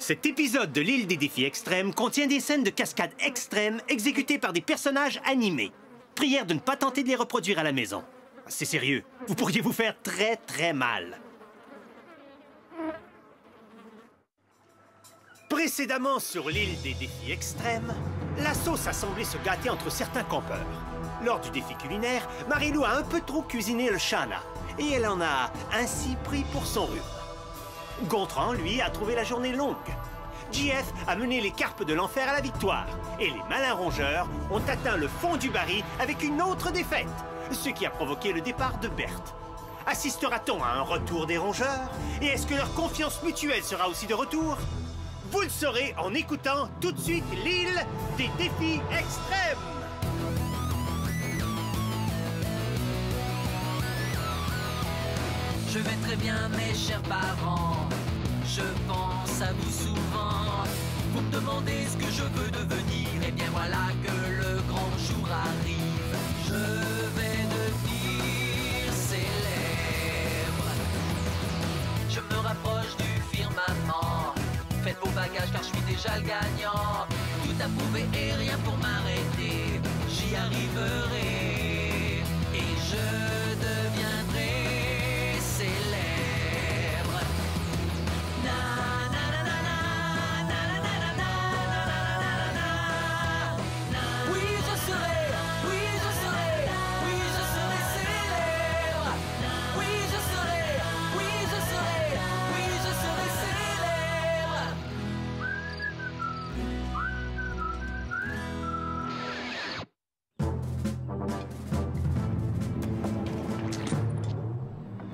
Cet épisode de l'île des défis extrêmes contient des scènes de cascades extrêmes exécutées par des personnages animés. Prière de ne pas tenter de les reproduire à la maison. C'est sérieux, vous pourriez vous faire très très mal. Précédemment sur l'île des défis extrêmes, la sauce a semblé se gâter entre certains campeurs. Lors du défi culinaire, Marie-Lou a un peu trop cuisiné le chana et elle en a ainsi pris pour son rhume. Gontran, lui, a trouvé la journée longue. JF a mené les carpes de l'enfer à la victoire. Et les malins rongeurs ont atteint le fond du baril avec une autre défaite, ce qui a provoqué le départ de Berthe. Assistera-t-on à un retour des rongeurs? Et est-ce que leur confiance mutuelle sera aussi de retour? Vous le saurez en écoutant tout de suite l'île des défis extrêmes. Je vais très bien, mes chers parents. Je pense à vous souvent. Vous me demandez ce que je veux devenir. Et bien voilà que le grand jour arrive. Je vais devenir célèbre. Je me rapproche du firmament. Faites vos bagages car je suis déjà le gagnant. Tout à prouver et rien pour m'arrêter. J'y arriverai. Et je deviendrai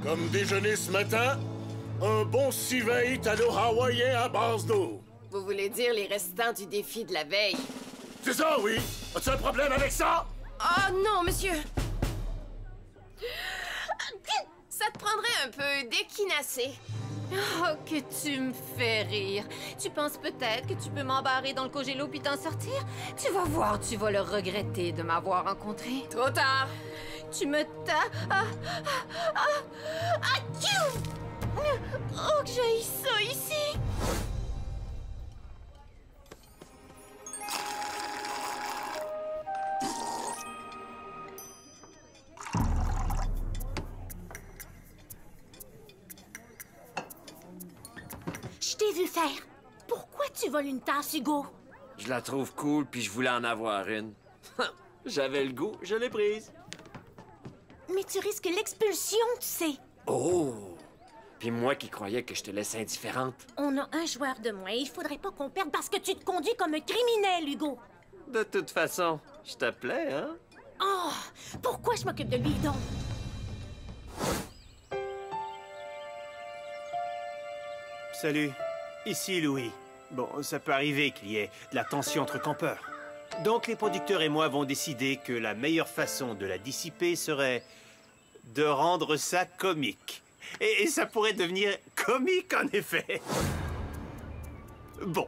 Comme déjeuner ce matin, un bon civet italo-hawaïen à base d'eau. Vous voulez dire les restants du défi de la veille? C'est ça, oui. As-tu un problème avec ça? Oh non, monsieur! Ça te prendrait un peu d'équinacé. Oh, que tu me fais rire. Tu penses peut-être que tu peux m'embarrer dans le congélo puis t'en sortir? Tu vas voir, tu vas le regretter de m'avoir rencontré. Trop tard! Tu me Tchiou! Oh, que j'ai ça ici! Je t'ai vu faire. Pourquoi tu voles une tasse, Hugo? Je la trouve cool, puis je voulais en avoir une. J'avais le goût, je l'ai prise. Mais tu risques l'expulsion, tu sais. Oh! Puis moi qui croyais que je te laissais indifférente. On a un joueur de moins. Il faudrait pas qu'on perde parce que tu te conduis comme un criminel, Hugo. De toute façon, je te plais, hein? Oh! Pourquoi je m'occupe de lui, donc? Salut, ici Louis. Bon, ça peut arriver qu'il y ait de la tension entre campeurs. Donc les producteurs et moi avons décidé que la meilleure façon de la dissiper serait de rendre ça comique. Et ça pourrait devenir comique en effet. Bon,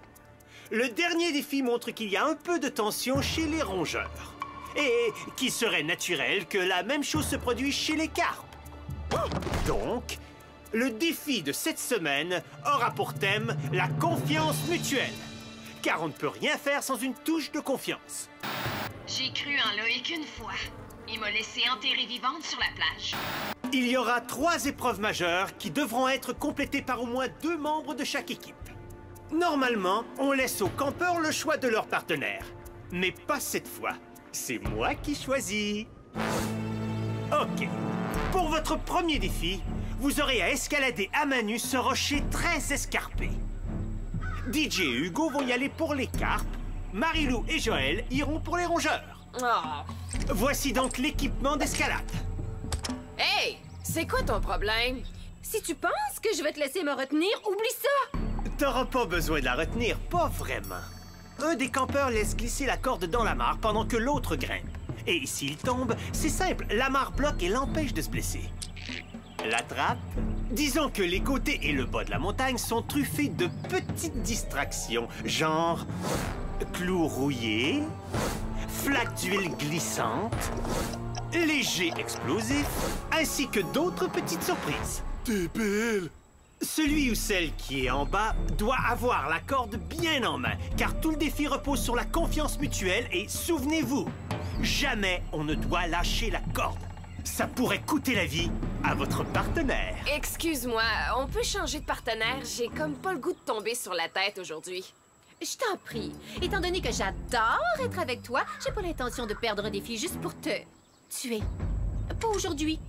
le dernier défi montre qu'il y a un peu de tension chez les rongeurs. Et qu'il serait naturel que la même chose se produise chez les carpes. Donc, le défi de cette semaine aura pour thème la confiance mutuelle. Car on ne peut rien faire sans une touche de confiance. J'ai cru en Loïc une fois. Il m'a laissé enterrer vivante sur la plage. Il y aura 3 épreuves majeures qui devront être complétées par au moins 2 membres de chaque équipe. Normalement, on laisse aux campeurs le choix de leur partenaire. Mais pas cette fois. C'est moi qui choisis. Ok. Pour votre premier défi, vous aurez à escalader à main nue ce rocher très escarpé. DJ et Hugo vont y aller pour les carpes. Marie-Lou et Joël iront pour les rongeurs. Oh. Voici donc l'équipement d'escalade. Hey! C'est quoi ton problème? Si tu penses que je vais te laisser me retenir, oublie ça! T'auras pas besoin de la retenir, pas vraiment. Un des campeurs laisse glisser la corde dans la mare pendant que l'autre grimpe. Et s'il tombe, c'est simple, la mare bloque et l'empêche de se blesser. L'attrape. Disons que les côtés et le bas de la montagne sont truffés de petites distractions, genre clous rouillés, flaques d'huile glissante, léger explosif, ainsi que d'autres petites surprises. Débile! Celui ou celle qui est en bas doit avoir la corde bien en main, car tout le défi repose sur la confiance mutuelle et souvenez-vous, jamais on ne doit lâcher la corde. Ça pourrait coûter la vie à votre partenaire. Excuse-moi, on peut changer de partenaire? J'ai comme pas le goût de tomber sur la tête aujourd'hui. Je t'en prie. Étant donné que j'adore être avec toi, j'ai pas l'intention de perdre un défi juste pour te tuer. Pas aujourd'hui.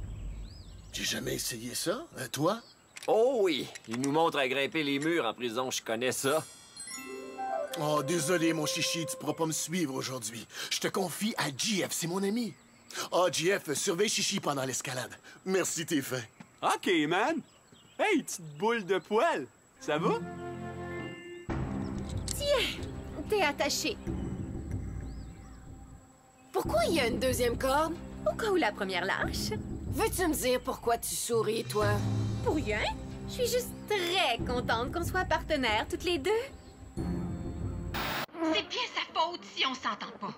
J'ai jamais essayé ça, toi? Oh oui, il nous montre à grimper les murs en prison, je connais ça. Oh, désolé, mon chichi, tu pourras pas me suivre aujourd'hui. Je te confie à JF, c'est mon ami. Oh, JF, surveille Chichi pendant l'escalade. Merci, t'es fin. OK, man. Hey, petite boule de poil. Ça va? Tiens, t'es attaché. Pourquoi il y a une deuxième corde? Au cas où la première lâche. Veux-tu me dire pourquoi tu souris, toi? Pour rien. Je suis juste très contente qu'on soit partenaires toutes les deux. C'est bien sa faute si on s'entend pas.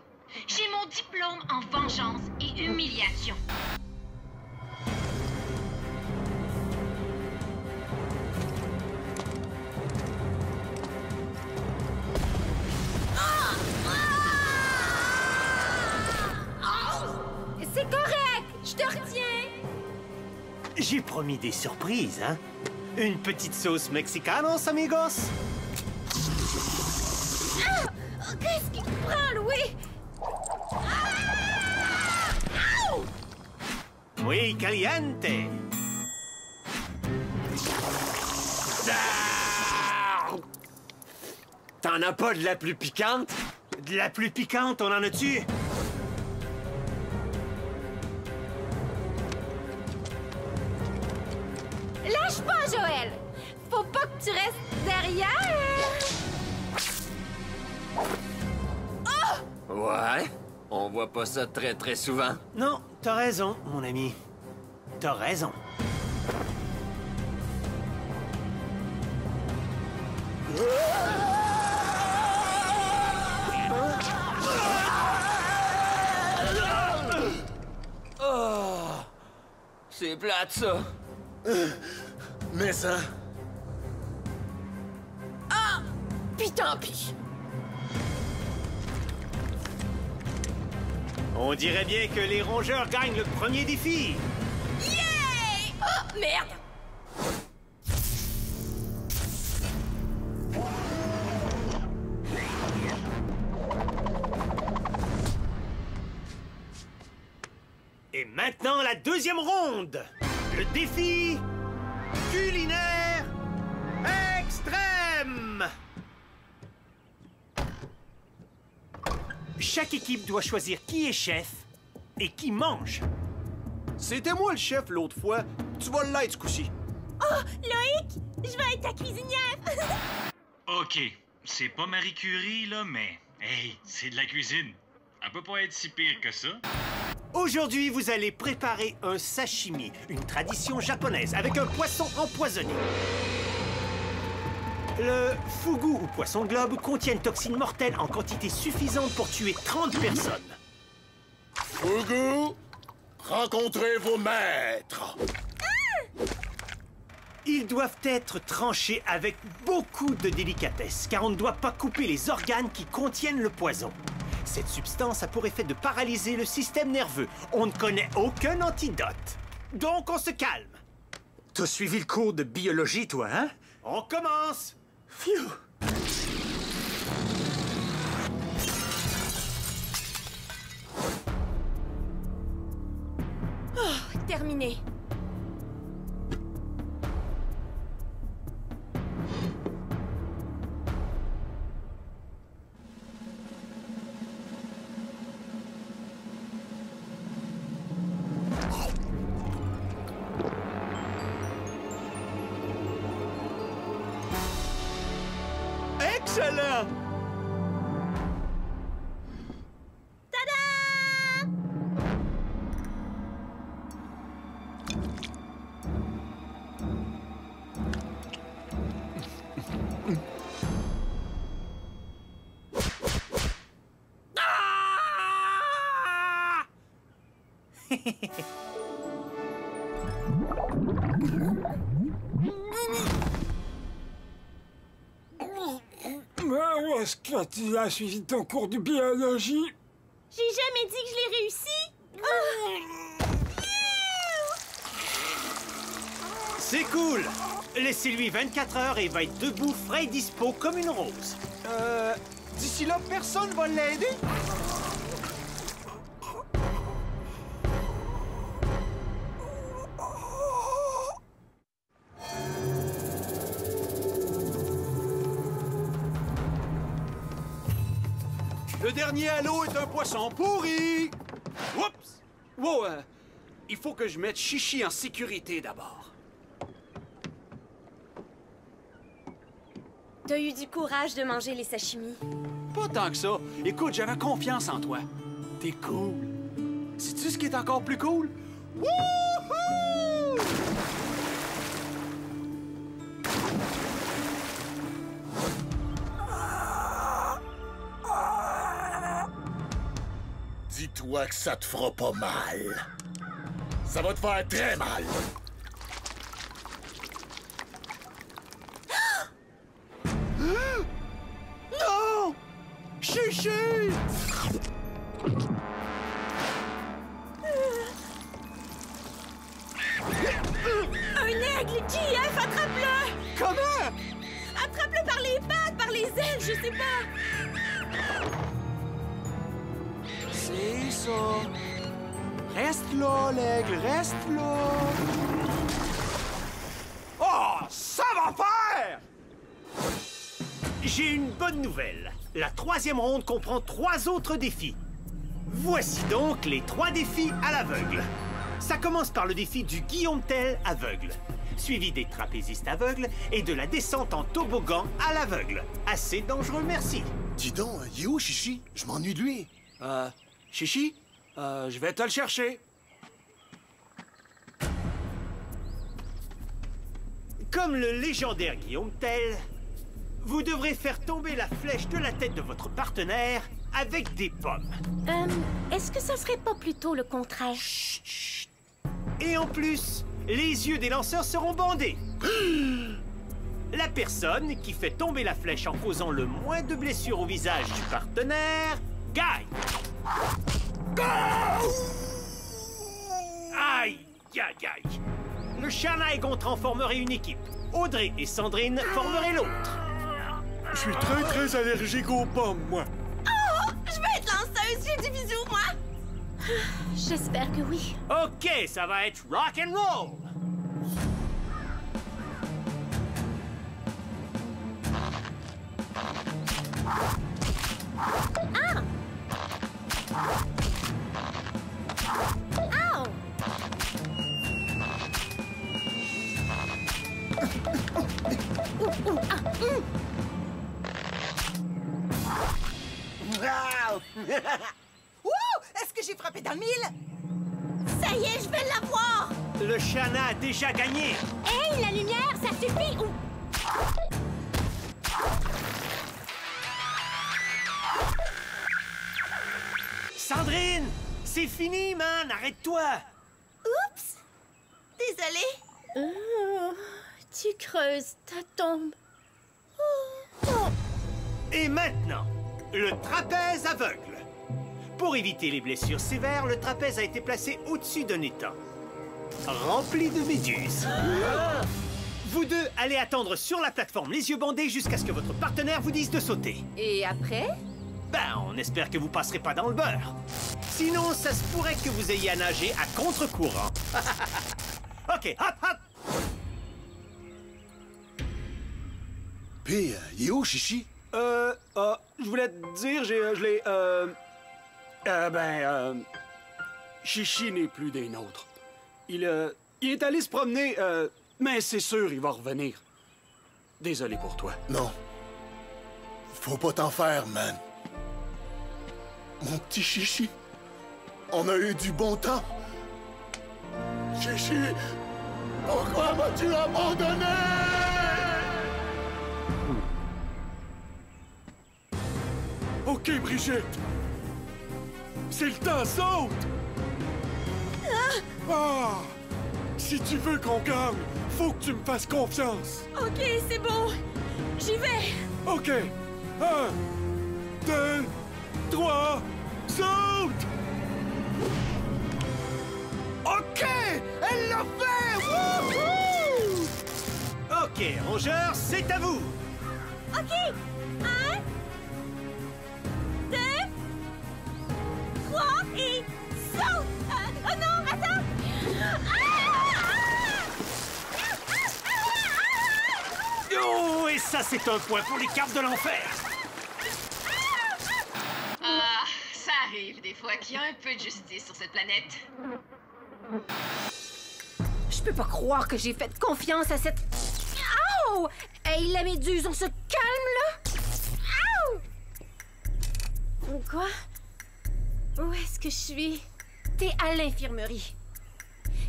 J'ai mon diplôme en vengeance et humiliation. C'est correct, je te retiens. J'ai promis des surprises, hein? Une petite sauce mexicanos, amigos? Qu'est-ce qui te prend, Louis? Oui, caliente! T'en as pas de la plus piquante? De la plus piquante, on en a-tu? Lâche pas, Joël! Faut pas que tu restes derrière! Ouais, on voit pas ça très souvent. Non, t'as raison, mon ami. T'as raison. Oh, c'est plate, ça. Mais ça... Pis tant pis. On dirait bien que les rongeurs gagnent le premier défi. Yeah! Oh, merde! Et maintenant, la deuxième ronde. Le défi culinaire extrême. Chaque équipe doit choisir qui est chef et qui mange. C'était moi le chef l'autre fois. Tu vas l'être ce coup-ci. Oh, Loïc, je vais être ta cuisinière. OK, c'est pas Marie Curie, là, mais... Hey, c'est de la cuisine. Elle peut pas être si pire que ça. Aujourd'hui, vous allez préparer un sashimi, une tradition japonaise, avec un poisson empoisonné. Le fugu ou poisson globe contient une toxine mortelle en quantité suffisante pour tuer 30 personnes. Fugu, rencontrez vos maîtres. Ils doivent être tranchés avec beaucoup de délicatesse, car on ne doit pas couper les organes qui contiennent le poison. Cette substance a pour effet de paralyser le système nerveux. On ne connaît aucun antidote. Donc on se calme. T'as suivi le cours de biologie, toi, hein? On commence! Phew! Oh, terminé. Excellent! Ah! Est-ce que tu as suivi ton cours de biologie? J'ai jamais dit que je l'ai réussi. C'est cool! Laissez-lui 24 heures et il va être debout, frais et dispo comme une rose. D'ici là, personne va l'aider? Le dernier à l'eau est un poisson pourri! Oups! Wow, il faut que je mette Chichi en sécurité d'abord. T'as eu du courage de manger les sashimi. Pas tant que ça. Écoute, j'avais confiance en toi. T'es cool. Sais-tu ce qui est encore plus cool? Wouhou! Dis-toi que ça te fera pas mal. Ça va te faire très mal. Non! Chichi! Un aigle! JF, attrape-le! Comment? Attrape-le par les pattes, par les ailes, je sais pas! C'est ça. Reste là, l'aigle, reste là. Oh, ça va faire! J'ai une bonne nouvelle. La 3e ronde comprend 3 autres défis. Voici donc les 3 défis à l'aveugle. Ça commence par le défi du Guillaume Tell aveugle, suivi des trapézistes aveugles et de la descente en toboggan à l'aveugle. Assez dangereux, merci. Dis donc, il est où, Chichi? Je m'ennuie de lui. Chichi, je vais te le chercher. Comme le légendaire Guillaume Tell, vous devrez faire tomber la flèche de la tête de votre partenaire avec des pommes. Est-ce que ça serait pas plutôt le contraire? Chut, chut. Et en plus, les yeux des lanceurs seront bandés. La personne qui fait tomber la flèche en causant le moins de blessures au visage du partenaire gagne. Aïe, aïe, aïe. Le Shana et Gontran formeraient une équipe. Audrey et Sandrine formeraient l'autre. Je suis très allergique aux pommes, moi. Oh! Je vais être lanceuse! J'ai du bisou, moi! J'espère que oui. OK, ça va être rock and roll. Ah! Ow! Wouh! Est-ce que j'ai frappé dans le mille? Ça y est, je vais l'avoir! Le Shana a déjà gagné. Hey, la lumière, ça suffit! Sandrine, c'est fini, man. Arrête-toi. Oups! Désolée. Tu creuses ta tombe. Et maintenant, le trapèze aveugle. Pour éviter les blessures sévères, le trapèze a été placé au-dessus d'un étang, rempli de méduses. Vous deux allez attendre sur la plateforme les yeux bandés jusqu'à ce que votre partenaire vous dise de sauter. Et après? Ben, on espère que vous passerez pas dans le beurre. Sinon, ça se pourrait que vous ayez à nager à contre-courant. OK, hop, hop! Puis, il est où, Chichi? Je voulais te dire, je l'ai, Chichi n'est plus des nôtres. Il est allé se promener, mais c'est sûr, il va revenir. Désolé pour toi. Non. Faut pas t'en faire, man. Mon petit Chichi, on a eu du bon temps. Chichi, pourquoi m'as-tu abandonné? OK, Brigitte. C'est le temps, saute! Ah! Si tu veux qu'on gagne, faut que tu me fasses confiance. OK, c'est bon. J'y vais. OK. 1, 2, 3, saute! OK! Elle l'a fait! Wouhou! OK, rongeurs, c'est à vous! OK! 1, 2, 3 et saute! Oh non, attends! Oh, et ça, c'est un point pour les carpes de l'enfer! Ah, ça arrive des fois qu'il y a un peu de justice sur cette planète. Je peux pas croire que j'ai fait confiance à cette... Ow! Hey, la méduse, on se calme, là? Ow! Quoi? Où est-ce que je suis? T'es à l'infirmerie.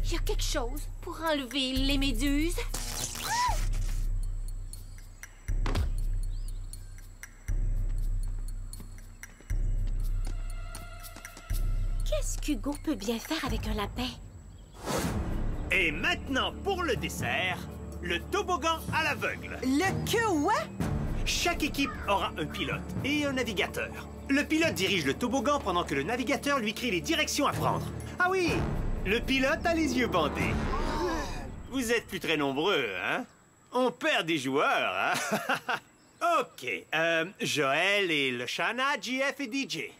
Y a quelque chose pour enlever les méduses? Qu'est-ce qu'Hugo peut bien faire avec un lapin? Et maintenant, pour le dessert, le toboggan à l'aveugle. Le quoi? Chaque équipe aura un pilote et un navigateur. Le pilote dirige le toboggan pendant que le navigateur lui crie les directions à prendre. Ah oui, le pilote a les yeux bandés. Vous êtes plus très nombreux, hein? On perd des joueurs, hein? OK. Joël et le Shana, GF et DJ.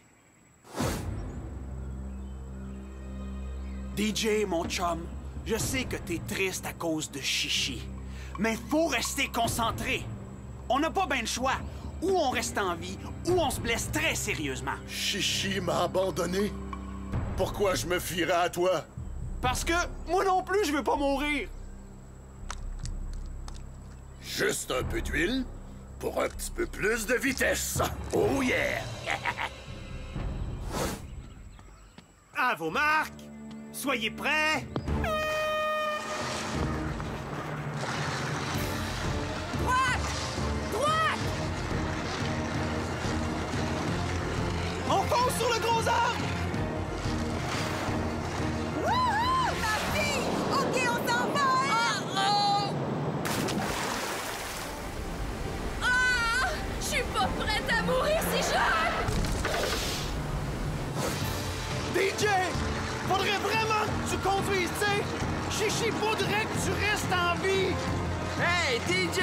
DJ, mon chum, je sais que t'es triste à cause de Chichi, mais faut rester concentré. On n'a pas bien le choix. Ou on reste en vie, ou on se blesse très sérieusement. Chichi m'a abandonné. Pourquoi je me fierais à toi? Parce que moi non plus, je veux pas mourir. Juste un peu d'huile pour un petit peu plus de vitesse. Oh yeah! À vos marques, soyez prêts. On fonce sur le gros arbre! Wouhou! Ma fille! OK, on s'en va! Ah! Je suis pas prête à mourir si jeune! DJ! Faudrait vraiment que tu conduises, tu sais! Chichi, faudrait que tu restes en vie! Hey, DJ!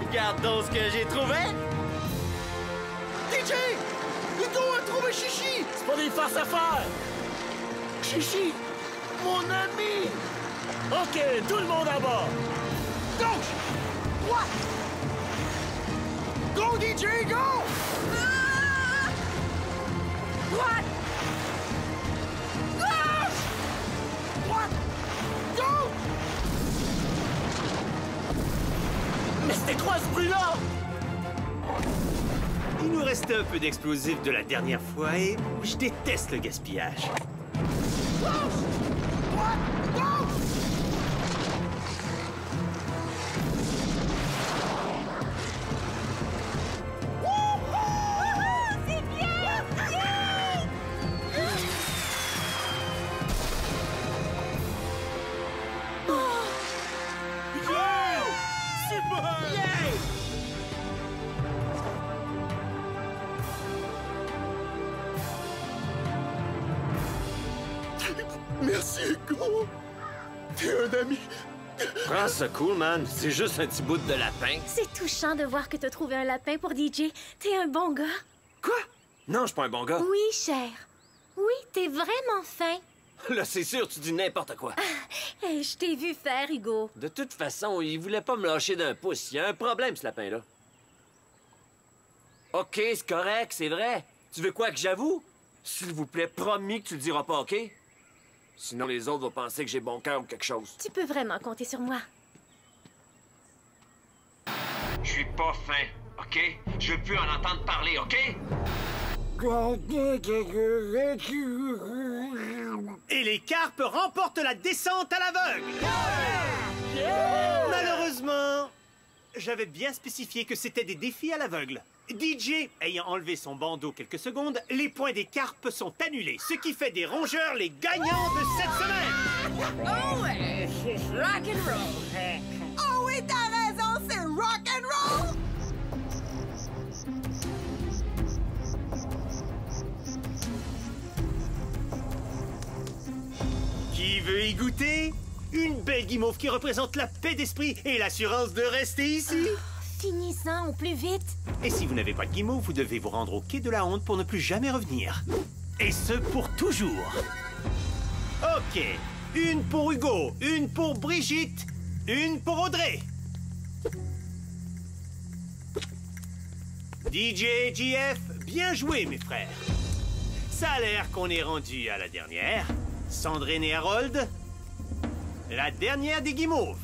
Regarde donc ce que j'ai trouvé! DJ! Hugo a trouvé Chichi! C'est pas des farces à faire! Chichi! Mon ami! OK, tout le monde à bord! Gauche! Droite! Go, DJ, go! Ah! Droite! Gauche! Droite! Gauche! Mais c'était quoi ce bruit-là? Il nous restait un peu d'explosifs de la dernière fois et je déteste le gaspillage. Gauche! Droite! Gauche! C'est bien! Super! Merci, Hugo! T'es un ami! Prends ça cool, man. C'est juste un petit bout de lapin. C'est touchant de voir que t'as trouvé un lapin pour DJ. T'es un bon gars. Quoi? Non, je suis pas un bon gars. Oui, cher. Oui, t'es vraiment fin. Là, c'est sûr, tu dis n'importe quoi. Hey, je t'ai vu faire, Hugo. De toute façon, il voulait pas me lâcher d'un pouce. Il y a un problème, ce lapin-là. OK, c'est correct, c'est vrai. Tu veux quoi que j'avoue? S'il vous plaît, promis que tu le diras pas, OK? Sinon, les autres vont penser que j'ai bon cœur ou quelque chose. Tu peux vraiment compter sur moi. Je suis pas fin, OK? Je veux plus en entendre parler, OK? Et les carpes remportent la descente à l'aveugle. Malheureusement, j'avais bien spécifié que c'était des défis à l'aveugle. DJ ayant enlevé son bandeau quelques secondes, les points des carpes sont annulés, ce qui fait des rongeurs les gagnants de cette semaine. Oh ouais, rock and roll. Oh oui, t'as raison, c'est rock and roll! veux y goûter? Une belle guimauve qui représente la paix d'esprit et l'assurance de rester ici. Finissons au plus vite. Et si vous n'avez pas de guimauve, vous devez vous rendre au quai de la honte pour ne plus jamais revenir. Et ce, pour toujours. Ok. Une pour Hugo, une pour Brigitte, une pour Audrey. DJ, JF, bien joué, mes frères. Ça a l'air qu'on est rendu à la dernière. Sandrine et Harold, la dernière des guimauves.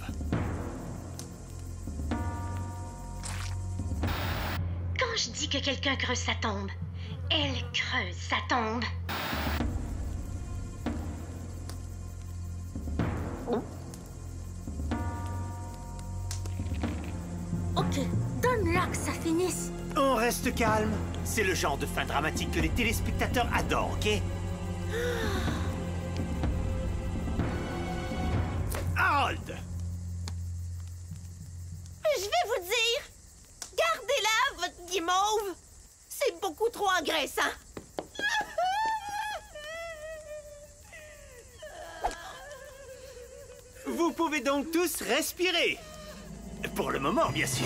Quand je dis que quelqu'un creuse sa tombe, elle creuse sa tombe. OK, donne-la que ça finisse. On reste calme. C'est le genre de fin dramatique que les téléspectateurs adorent, OK? Harold! Je vais vous dire, gardez-la, votre guimauve. C'est beaucoup trop engraissant. Vous pouvez donc tous respirer. Pour le moment, bien sûr.